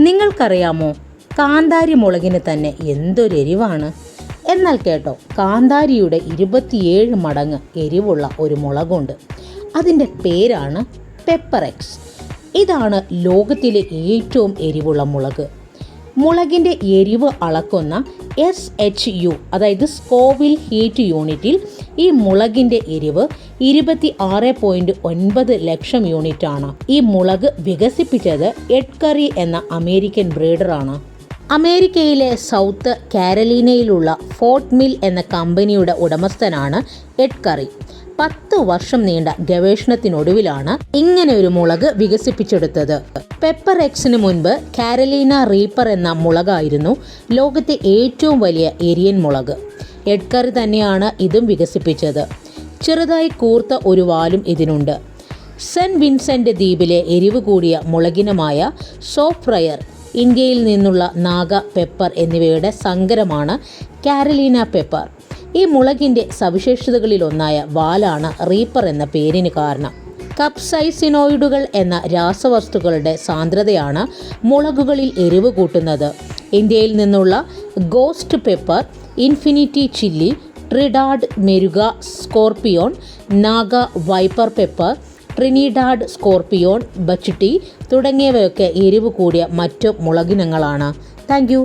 നിങ്ങൾക്കറിയാമോ, കാന്താരി മുളകിന് തന്നെ എന്തൊരു എരിവാണ്. എന്നാൽ കേട്ടോ, കാന്താരിയുടെ 27 മടങ്ങ് എരിവുള്ള ഒരു മുളകുണ്ട്. അതിൻ്റെ പേരാണ് പെപ്പറെക്സ്. ഇതാണ് ലോകത്തിലെ ഏറ്റവും എരിവുള്ള മുളക്. മുളകിൻ്റെ എരിവ് അളക്കുന്ന SHU, അതായത് സ്കോവിൽ ഹീറ്റ് യൂണിറ്റിൽ ഈ മുളകിൻ്റെ എരിവ് 26.9 ലക്ഷം യൂണിറ്റാണ്. ഈ മുളക് വികസിപ്പിച്ചത് എഡ് കറി എന്ന അമേരിക്കൻ ബ്രീഡറാണ്. അമേരിക്കയിലെ സൗത്ത് കാരലീനയിലുള്ള ഫോർട്ട് മിൽ എന്ന കമ്പനിയുടെ ഉടമസ്ഥനാണ് എഡ് കറി. 10 വർഷം നീണ്ട ഗവേഷണത്തിനൊടുവിലാണ് ഇങ്ങനെ ഒരു മുളക് വികസിപ്പിച്ചെടുത്തത്. പെപ്പറെക്സിന് മുൻപ് കാരലീന റീപ്പർ എന്ന മുളകായിരുന്നു ലോകത്തെ ഏറ്റവും വലിയ എരിയൻ മുളക്. എഡ് കറി തന്നെയാണ് ഇതും വികസിപ്പിച്ചത്. ചെറുതായി കൂർത്ത ഒരു വാലും ഇതിനുണ്ട്. സെൻറ്റ് വിൻസെൻ്റ് ദ്വീപിലെ എരിവ് കൂടിയ മുളകിനമായ സോഫ്രയർ, ഇന്ത്യയിൽ നിന്നുള്ള നാഗ പെപ്പർ എന്നിവയുടെ സങ്കരമാണ് കാരലീന പെപ്പർ. ഈ മുളകിൻ്റെ സവിശേഷതകളിലൊന്നായ വാലാണ് റീപ്പർ എന്ന പേരിന് കാരണം. കപ്സൈസിനോയിഡുകൾ എന്ന രാസവസ്തുക്കളുടെ സാന്ദ്രതയാണ് മുളകുകളിൽ എരിവ് കൂട്ടുന്നത്. ഇന്ത്യയിൽ നിന്നുള്ള ghost pepper, infinity chilli, Trinidad Moruga scorpion, Naga viper pepper, Trinidad scorpion, ബച്ചിട്ടി തുടങ്ങിയവയൊക്കെ എരിവ് കൂടിയ മറ്റു മുളകിനങ്ങളാണ്. Thank you.